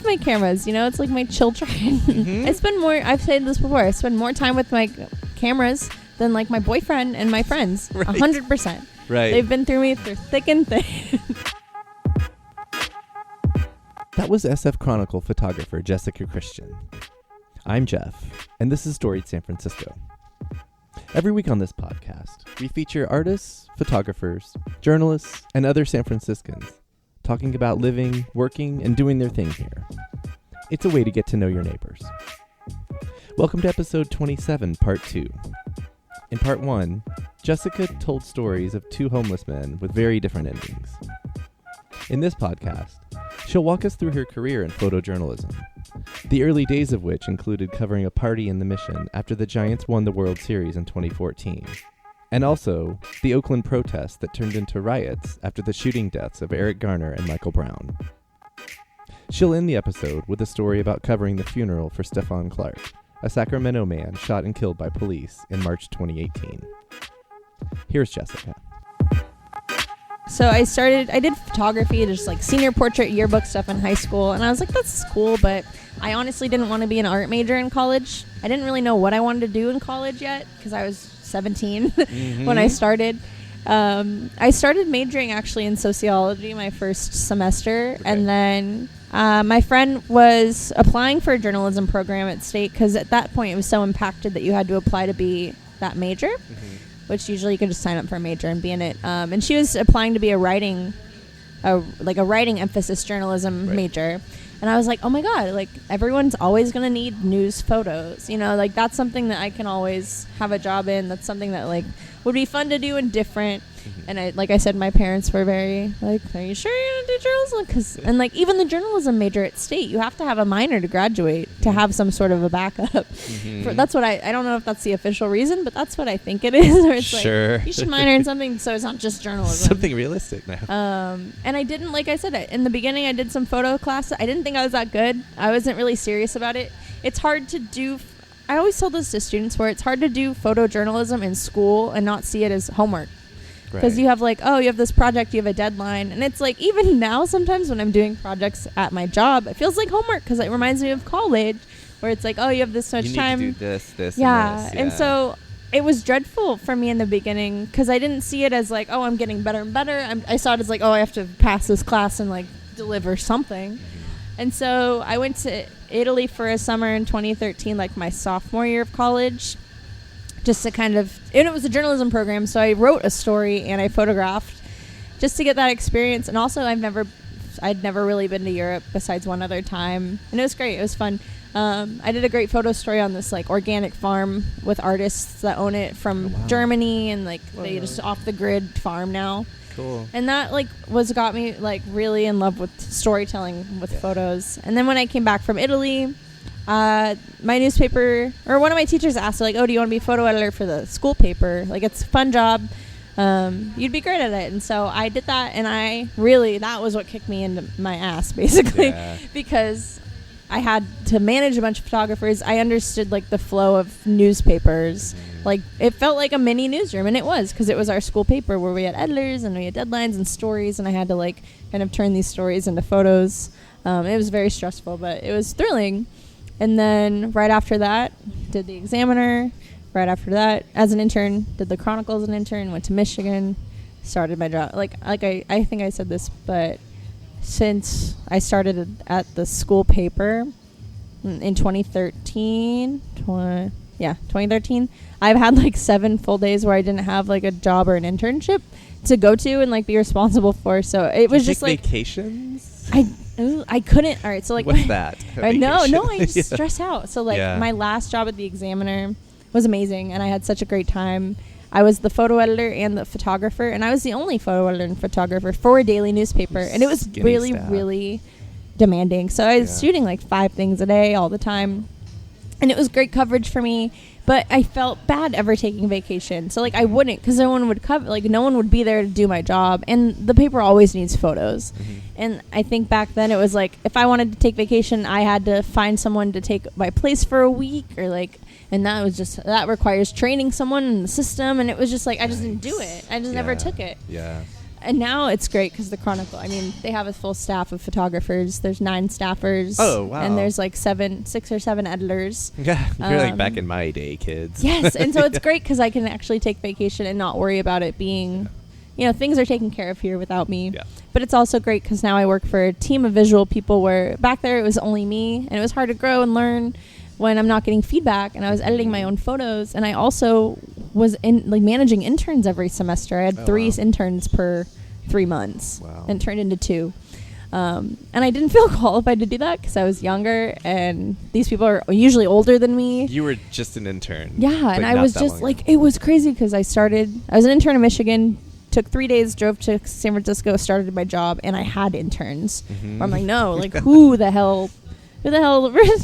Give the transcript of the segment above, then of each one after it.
my cameras. You know, it's like my children. I've said this before, I spend more time with my cameras than like my boyfriend and my friends. 100%. Right. They've been through me through thick and thin. That was SF Chronicle photographer Jessica Christian. I'm Jeff, and this is Storied San Francisco. Every week on this podcast, we feature artists, photographers, journalists, and other San Franciscans talking about living, working, and doing their thing here. It's a way to get to know your neighbors. Welcome to episode 27, part 2. In part 1, Jessica told stories of two homeless men with very different endings. In this podcast, she'll walk us through her career in photojournalism, the early days of which included covering a party in the Mission after the Giants won the World Series in 2014, and also the Oakland protests that turned into riots after the shooting deaths of Eric Garner and Michael Brown. She'll end the episode with a story about covering the funeral for Stephon Clark, a Sacramento man shot and killed by police in March 2018. Here's Jessica. So I did photography, just like senior portrait yearbook stuff in high school. And I was like, that's cool. But I honestly didn't want to be an art major in college. I didn't really know what I wanted to do in college yet because I was 17 when I started. I started majoring actually in sociology my first semester. Okay. And then my friend was applying for a journalism program at State because at that point it was so impacted that you had to apply to be that major. Which usually you can just sign up for a major and be in it. And she was applying to be a writing emphasis journalism major. And I was like, oh my God, like everyone's always going to need news photos. You know, like that's something that I can always have a job in. That's something that like would be fun to do and different. And like I said, my parents were very like, are you sure you're going to do journalism? And like even the journalism major at State, you have to have a minor to graduate to have some sort of a backup. That's what I don't know if that's the official reason, but that's what I think it is. Or it's like, you should minor in something so it's not just journalism. Something realistic now. And I didn't, like I said, in the beginning I did some photo class. I didn't think I was that good. I wasn't really serious about it. It's hard to do. I always tell this to students where it's hard to do photojournalism in school and not see it as homework. Because you have like, you have this project, you have a deadline. And it's like, even now sometimes when I'm doing projects at my job, it feels like homework because it reminds me of college where it's like, you have this much time. You need to do this, and this. And so it was dreadful for me in the beginning because I didn't see it as like, I'm getting better and better. I saw it as like, I have to pass this class and like deliver something. And so I went to Italy for a summer in 2013, like my sophomore year of college. Just to and it was a journalism program, so I wrote a story and I photographed just to get that experience. And also I'd never really been to Europe besides one other time, and it was great. It was fun. I did a great photo story on this like organic farm with artists that own it from Germany, and like they just off the grid farm now. Cool. And that like got me like really in love with storytelling with photos. And then when I came back from Italy, my newspaper, or one of my teachers asked, like, do you want to be photo editor for the school paper? Like, it's a fun job. You'd be great at it. And so I did that, and that was what kicked me into my ass, basically, because I had to manage a bunch of photographers. I understood, like, the flow of newspapers. Like, it felt like a mini newsroom, and it was, because it was our school paper where we had editors, and we had deadlines and stories, and I had to, like, kind of turn these stories into photos. It was very stressful, but it was thrilling. And then right after that, did the Examiner. Right after that, as an intern, did the Chronicle as an intern, went to Michigan, started my job. Like I think I said this, but since I started at the school paper in 2013, I've had like 7 full days where I didn't have like a job or an internship to go to and like be responsible for. So it was just like vacations. I couldn't. All right, so like what's that? I just stress out. So like my last job at the Examiner was amazing, and I had such a great time. I was the photo editor and the photographer, and I was the only photo editor and photographer for a daily newspaper, and it was really, really demanding. So I was shooting like 5 things a day all the time, and it was great coverage for me. But I felt bad ever taking vacation. So, like, I wouldn't, because no one would cover, like, no one would be there to do my job. And the paper always needs photos. And I think back then it was like, if I wanted to take vacation, I had to find someone to take my place for a week, or like, and that requires training someone in the system. And it was just like, I just didn't do it. I just never took it. And now it's great because the Chronicle, I mean, they have a full staff of photographers. There's 9 staffers. Oh, wow. And there's like 6 or 7 editors. Yeah, you're like back in my day, kids. Yes, and so it's great because I can actually take vacation and not worry about it being, things are taken care of here without me. Yeah. But it's also great because now I work for a team of visual people where back there it was only me, and it was hard to grow and learn when I'm not getting feedback, and I was editing my own photos, and I also was managing interns every semester. I had 3 interns per 3 months, and turned into 2. And I didn't feel qualified to do that because I was younger, and these people are usually older than me. You were just an intern. Yeah, and I was just it was crazy because I was an intern in Michigan, took 3 days, drove to San Francisco, started my job, and I had interns. Mm-hmm. I'm like, no, like who the hell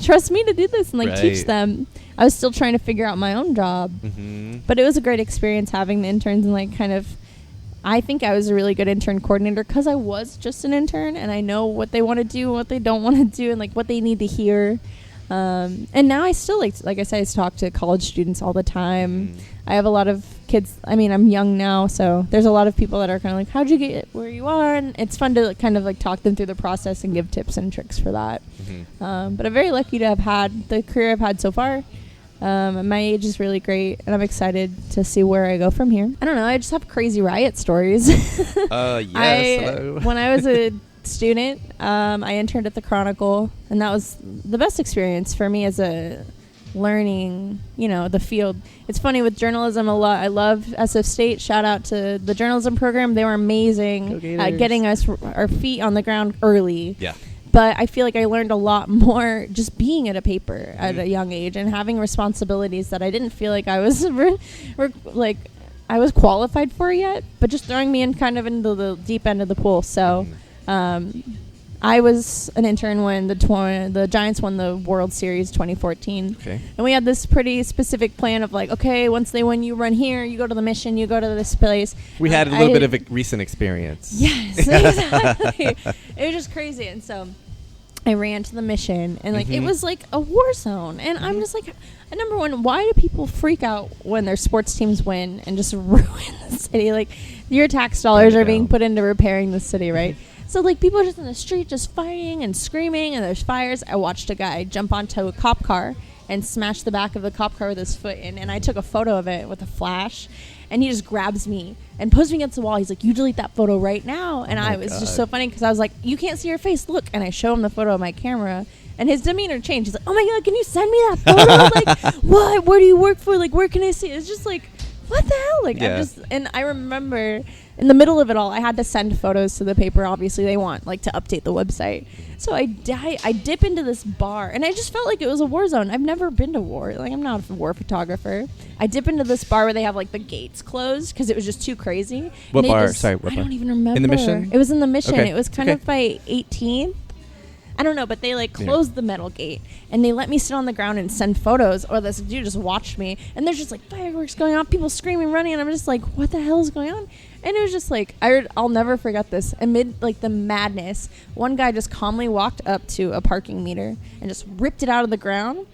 trusts me to do this and teach them? I was still trying to figure out my own job. Mm-hmm. But it was a great experience having the interns and I think I was a really good intern coordinator because I was just an intern and I know what they want to do and what they don't want to do and what they need to hear. And now I still like I said, I talk to college students all the time. I have a lot of kids. I mean, I'm young now, so there's a lot of people that are kind of like, how'd you get where you are? And it's fun to talk them through the process and give tips and tricks for that. Mm-hmm. But I'm very lucky to have had the career I've had so far. My age is really great, and I'm excited to see where I go from here. I don't know. I just have crazy riot stories. Yes. When I was a student, I interned at the Chronicle, and that was the best experience for me as a learning, the field. It's funny with journalism a lot. I love SF State. Shout out to the journalism program. They were amazing at getting us our feet on the ground early. Yeah. But I feel like I learned a lot more just being at a paper at a young age and having responsibilities that I didn't feel like I was I was qualified for yet, but just throwing me in kind of into the deep end of the pool. So I was an intern when the Giants won the World Series 2014. Okay. And we had this pretty specific plan of okay, once they win, you run here, you go to the mission, you go to this place. We had a little bit of a recent experience. Yes, exactly. It was just crazy. And so I ran to the mission, and it was like a war zone. And I'm just like, number one, why do people freak out when their sports teams win and just ruin the city? Your tax dollars are being put into repairing the city, right? So people are just in the street just fighting and screaming, and there's fires. I watched a guy jump onto a cop car and smash the back of the cop car with his foot in, and I took a photo of it with a flash, and he just grabs me and pushes me against the wall. He's like, you delete that photo right now. And it was just so funny because I was like, you can't see your face, look. And I show him the photo of my camera, and his demeanor changed. He's like, oh my God, can you send me that photo? What? Where do you work for? Where can I see it? It's just what the hell? And I remember in the middle of it all, I had to send photos to the paper. Obviously, they want to update the website. So I dip into this bar, and I just felt like it was a war zone. I've never been to war. I'm not a war photographer. I dip into this bar where they have the gates closed because it was just too crazy. What bar? Sorry, what bar? I don't even remember. In the Mission? It was in the Mission. Okay. It was kind of by 18th. I don't know, but they closed the metal gate, and they let me sit on the ground and send photos. Or this dude just watched me, and there's just fireworks going on, people screaming, running, and I'm just what the hell is going on? And it was just I'll never forget this. Amid the madness, one guy just calmly walked up to a parking meter and just ripped it out of the ground,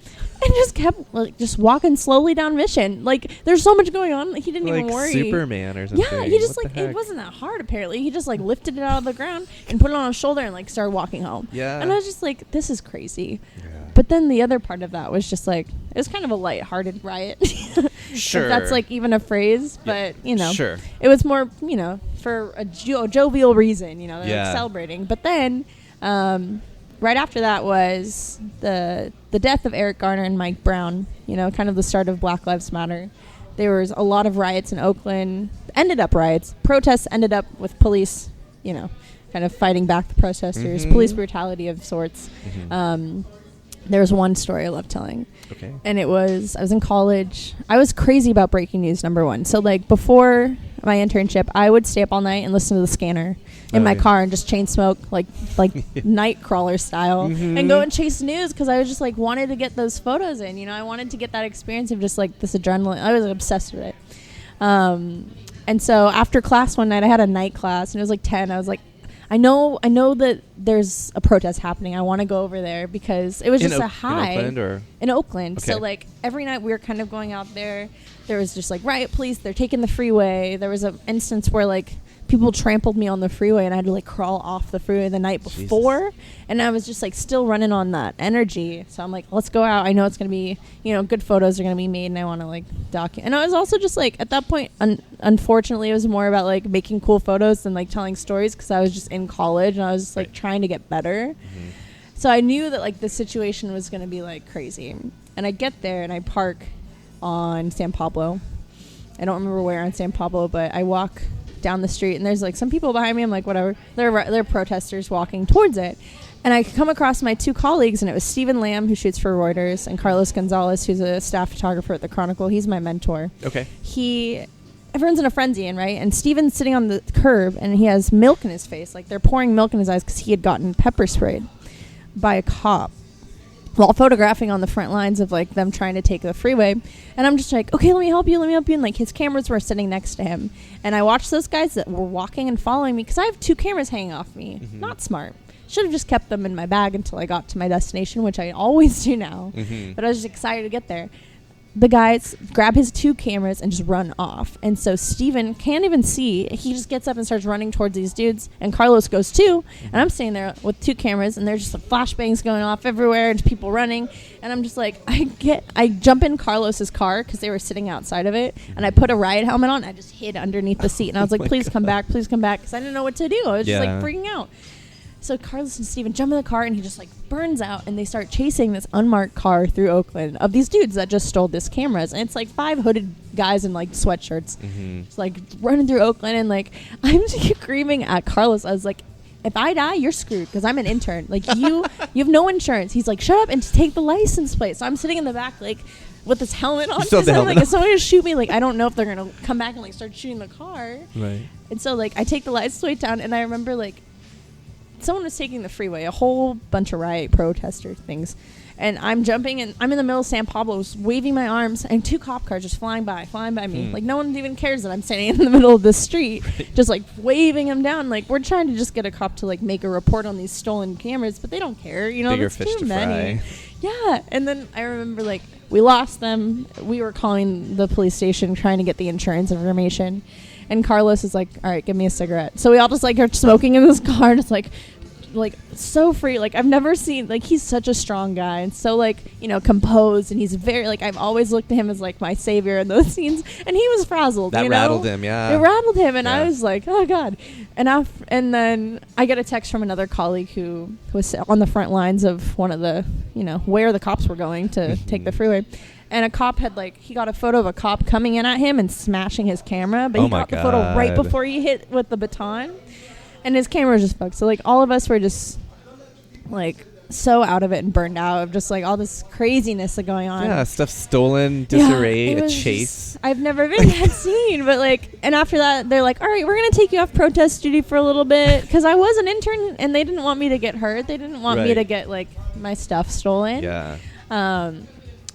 and just kept just walking slowly down Mission. There's so much going on, he didn't even worry. Superman or something. Yeah, he just it wasn't that hard apparently. He just lifted it out of the ground and put it on his shoulder and started walking home. Yeah. And I was just this is crazy. Yeah. But then the other part of that was just it was kind of a lighthearted riot. Sure. If that's even a phrase, but sure. It was more for a jovial reason. They're celebrating. But then right after that was the death of Eric Garner and Mike Brown. Kind of the start of Black Lives Matter. There was a lot of riots in Oakland. Protests ended up with police. Kind of fighting back the protesters. Police brutality of sorts. There was one story I love telling. Okay. And I was in college. I was crazy about breaking news, number one. So before my internship, I would stay up all night and listen to the Scanner in my car and just chain smoke like Nightcrawler style and go and chase news because I was just wanted to get those photos in. I wanted to get that experience of just this adrenaline. I was obsessed with it. And so after class one night, I had a night class and it was 10. I was I know that there's a protest happening. I want to go over there because it was just a high. In Oakland. Okay. So every night we were kind of going out there. There was just riot police. They're taking the freeway. There was an instance where people trampled me on the freeway, and I had to like crawl off the freeway the night before. And I was just like still running on that energy. So I'm like, let's go out. I know it's going to be, good photos are going to be made, and I want to like document. And I was also just like, at that point, unfortunately, it was more about like making cool photos than like telling stories, because I was just in college and I was just like trying to get better. So I knew that like the situation was going to be like crazy. And I get there and I park on San Pablo. I don't remember where on San Pablo, but I walk down the street and there's like some people behind me. I'm like, whatever. They're protesters walking towards it. And I come across my two colleagues, and it was Stephen Lamb, who shoots for Reuters, and Carlos Gonzalez, who's a staff photographer at the Chronicle. He's my mentor. Okay. Everyone's in a frenzy, right? And Stephen's sitting on the curb, and he has milk in his face. Like, they're pouring milk in his eyes because he had gotten pepper sprayed by a cop while photographing on the front lines of like them trying to take the freeway. And I'm just like, okay, let me help you. And like his cameras were sitting next to him, and I watched those guys that were walking and following me, because I have two cameras hanging off me. Not smart. Should have just kept them in my bag until I got to my destination, which I always do now. But I was just excited to get there. The guys grab his two cameras and just run off. And so Steven can't even see. He just gets up and starts running towards these dudes. And Carlos goes too. And I'm standing there with two cameras, and there's just like flashbangs going off everywhere and people running. And I'm just like, I jump in Carlos's car, because they were sitting outside of it. And I put a riot helmet on. I just hid underneath the seat. And I was like, please come back, because I didn't know what to do. I was just like freaking out. So Carlos and Steven jump in the car, and he just like burns out, and they start chasing this unmarked car through Oakland of these dudes that just stole this cameras. And it's like 5 hooded guys in like sweatshirts, just like running through Oakland. And like, I'm screaming at Carlos. I was like, if I die, you're screwed, because I'm an intern. Like you have no insurance. He's like, shut up and take the license plate. So I'm sitting in the back like with this helmet on, because I'm like, if someone is shoot me, like I don't know if they're gonna come back and like start shooting the car. Right. And so like I take the license plate down, and I remember like someone was taking the freeway, a whole bunch of riot protester things, and I'm jumping, and I'm in the middle of San Pablo, waving my arms, and 2 cop cars just flying by me. Like no one even cares that I'm standing in the middle of the street, just like waving them down. Like we're trying to just get a cop to like make a report on these stolen cameras, but they don't care. Bigger there's fish too to many. fry. Yeah, and then I remember like we lost them. We were calling the police station trying to get the insurance information. And Carlos is like, all right, give me a cigarette. So we all just like are smoking in this car, just like so free. Like I've never seen, like he's such a strong guy, and so like composed, and he's very like, I've always looked at him as like my savior in those scenes, and he was frazzled. That rattled him. Yeah, it rattled him, and I was like, oh god. And then I get a text from another colleague who was on the front lines of one of the where the cops were going to take the freeway. And a cop had he got a photo of a cop coming in at him and smashing his camera, but he got the photo right before he hit with the baton, and his camera was just fucked. So all of us were just so out of it and burned out of just all this craziness going on. Yeah, stuff stolen, disarray, a chase. I've never been that scene, but and after that they're like, all right, we're gonna take you off protest duty for a little bit, because I was an intern and they didn't want me to get hurt. They didn't want me to get my stuff stolen. Yeah.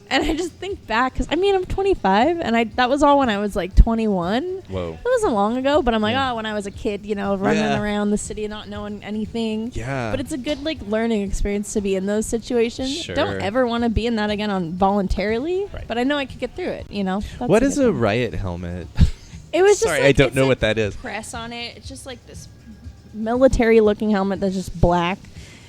And I just think back, because I'm 25, and that was all when I was 21. Whoa. That wasn't long ago, but I'm when I was a kid, running around the city, not knowing anything. Yeah. But it's a good learning experience to be in those situations. Sure. Don't ever want to be in that again voluntarily. Right. But I know I could get through it. That's what is a riot helmet? It was sorry, just I don't know what that is. Press on it. It's just this military-looking helmet that's just black.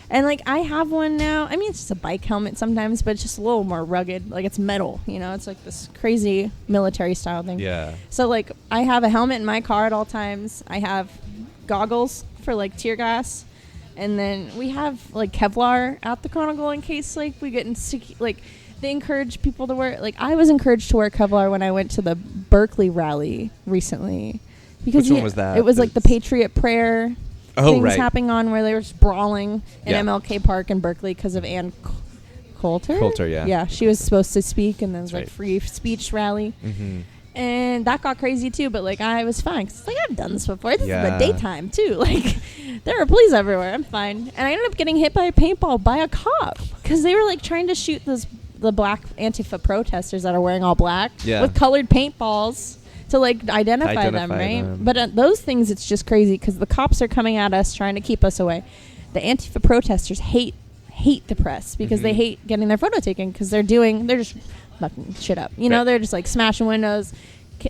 And I have one now. It's just a bike helmet sometimes, but it's just a little more rugged. It's metal, it's this crazy military style thing. Yeah. So I have a helmet in my car at all times. I have goggles for tear gas, and then we have Kevlar at the Chronicle in case we get in sticky. They encourage people to wear. I was encouraged to wear Kevlar when I went to the Berkeley rally recently. Because which one was that? It was the Patriot Prayer. Things right. happening on where they were just brawling in MLK Park in Berkeley because of Ann Coulter. Coulter, yeah. Yeah, she was supposed to speak, and then it was free speech rally. Mm-hmm. And that got crazy too, but I was fine. Cause I've done this before. This is the daytime too. There are police everywhere. I'm fine. And I ended up getting hit by a paintball by a cop because they were trying to shoot the black Antifa protesters that are wearing all black with colored paintballs to identify them, right? But those things, it's just crazy because the cops are coming at us trying to keep us away. The Antifa protesters hate the press because they hate getting their photo taken because they're just fucking shit up. They're just smashing windows.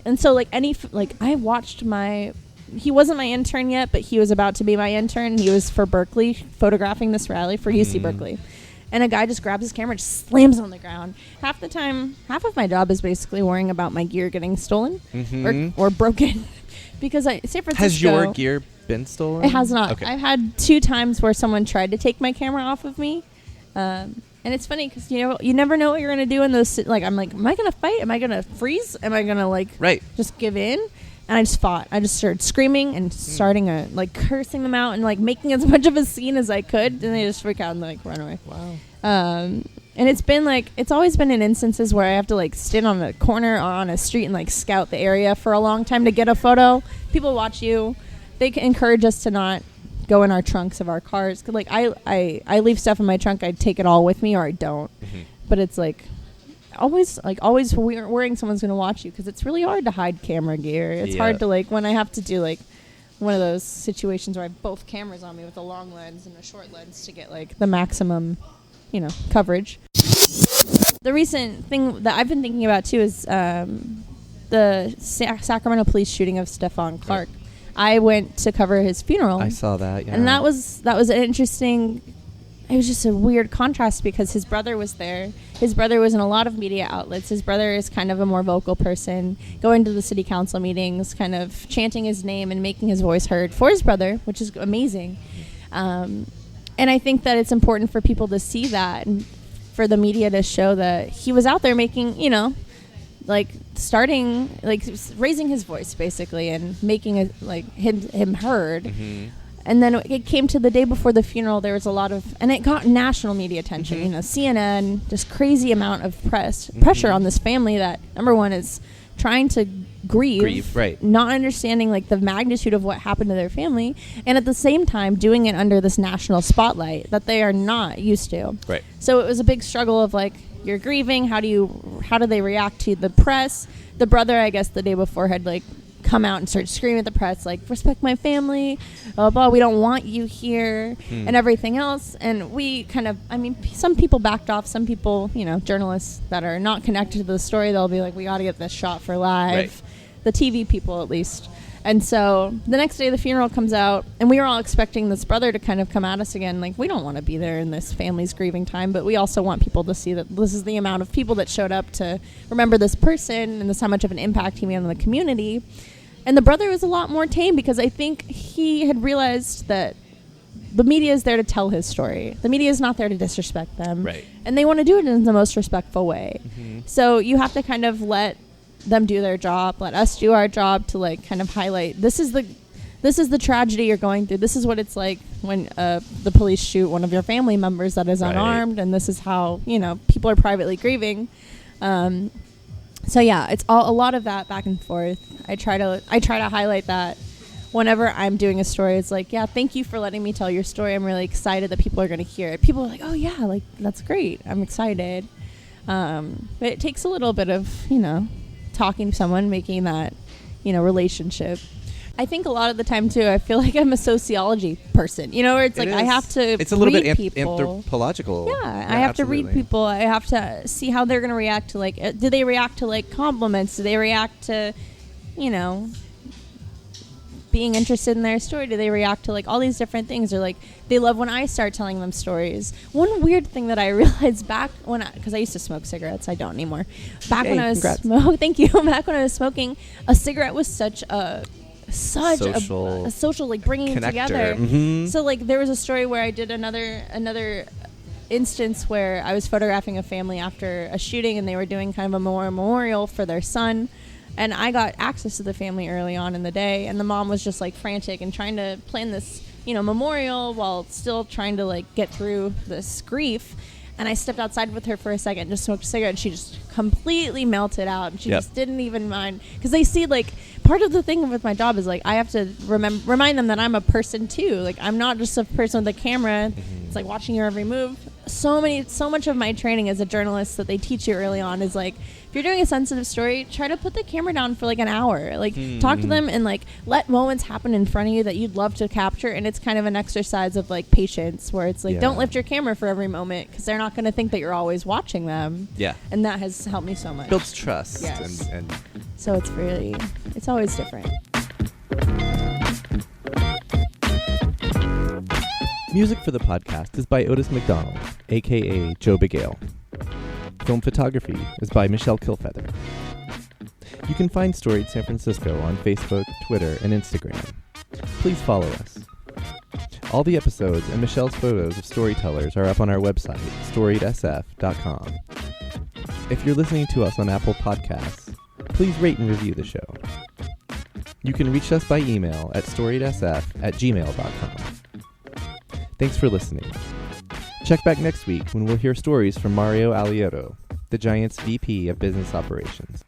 And so I watched my he wasn't my intern yet, but he was about to be my intern. He was for Berkeley, photographing this rally for UC Berkeley. And a guy just grabs his camera and just slams it on the ground. Half the time, half of my job is basically worrying about my gear getting stolen or broken. Because San Francisco... Has your gear been stolen? It has not. Okay. I've had 2 times where someone tried to take my camera off of me. And it's funny because, you never know what you're going to do in those... Like, I'm like, am I going to fight? Am I going to freeze? Am I going to, just give in? And I just fought. I just started screaming and starting cursing them out and making as much of a scene as I could. And they just freak out and run away. Wow. And it's been it's always been in instances where I have to stand on a corner or on a street and scout the area for a long time to get a photo. People watch you. They can encourage us to not go in our trunks of our cars. 'Cause, I leave stuff in my trunk. I take it all with me or I don't. But it's always worrying someone's going to watch you because it's really hard to hide camera gear. It's hard to when I have to do one of those situations where I have both cameras on me with a long lens and a short lens to get the maximum, coverage. The recent thing that I've been thinking about too is the Sacramento police shooting of Stephon Clark. Right. I went to cover his funeral. I saw that, yeah. And that was an interesting... It was just a weird contrast because his brother was there. His brother was in a lot of media outlets. His brother is kind of a more vocal person, going to the city council meetings, kind of chanting his name and making his voice heard for his brother, which is amazing. And I think that it's important for people to see that and for the media to show that he was out there making, raising his voice basically and making it him heard. And then it came to the day before the funeral. There was a lot of, and it got national media attention. CNN, just crazy amount of pressure on this family that, number one, is trying to grieve, right. Not understanding the magnitude of what happened to their family, and at the same time doing it under this national spotlight that they are not used to. Right. So it was a big struggle of you're grieving. How do they react to the press? The brother, I guess, the day before had come out and start screaming at the press respect my family, blah, blah, we don't want you here, and everything else. And we kind of, some people backed off. Some people, journalists that are not connected to the story, they'll be we got to get this shot for live. Right. The TV people at least. And so the next day the funeral comes out, and we were all expecting this brother to kind of come at us again. We don't want to be there in this family's grieving time, but we also want people to see that this is the amount of people that showed up to remember this person and this how much of an impact he made on the community. And the brother was a lot more tame because I think he had realized that the media is there to tell his story. The media is not there to disrespect them. Right. And they want to do it in the most respectful way. So you have to kind of let them do their job, let us do our job to kind of highlight this is the tragedy you're going through. This is what it's like when the police shoot one of your family members that is unarmed, and this is how people are privately grieving. So yeah, it's a lot of that back and forth. I try to highlight that whenever I'm doing a story. It's thank you for letting me tell your story. I'm really excited that people are going to hear it. People are oh yeah, that's great. I'm excited. But it takes a little bit of talking to someone, making that relationship. I think a lot of the time too, I feel I'm a sociology person, where it's I have to it's a little bit people. Anthropological. Yeah, I have to read people. I have to see how they're going to react to do they react to compliments? Do they react to being interested in their story? Do they react to all these different things? Or they love when I start telling them stories. One weird thing that I realized back when because I used to smoke cigarettes, I don't anymore. When I was thank you. Back when I was smoking, a cigarette was such a social bringing connector. Together. So there was a story where I did another instance where I was photographing a family after a shooting, and they were doing kind of a memorial for their son. And I got access to the family early on in the day, and the mom was just frantic and trying to plan this, memorial while still trying to get through this grief. And I stepped outside with her for a second, just smoked a cigarette, and she just completely melted out. And she just didn't even mind. Because they see, part of the thing with my job is, I have to remind them that I'm a person, too. I'm not just a person with a camera. It's watching your every move. So much of my training as a journalist that they teach you early on is, if you're doing a sensitive story, try to put the camera down for an hour. Talk to them and let moments happen in front of you that you'd love to capture. And it's kind of an exercise of patience, where it's don't lift your camera for every moment, because they're not going to think that you're always watching them. Yeah. And that has helped me so much. Builds trust. Yes. And so it's always different. Music for the podcast is by Otis McDonald, a.k.a. Joe Bigale. Film photography is by Michelle Kilfeather. You can find Storied San Francisco on Facebook, Twitter, and Instagram. Please follow us. All the episodes and Michelle's photos of storytellers are up on our website, storiedsf.com. If you're listening to us on Apple Podcasts, please rate and review the show. You can reach us by email at storiedsf@gmail.com. Thanks for listening. Check back next week when we'll hear stories from Mario Aliotto, the Giants' VP of Business Operations.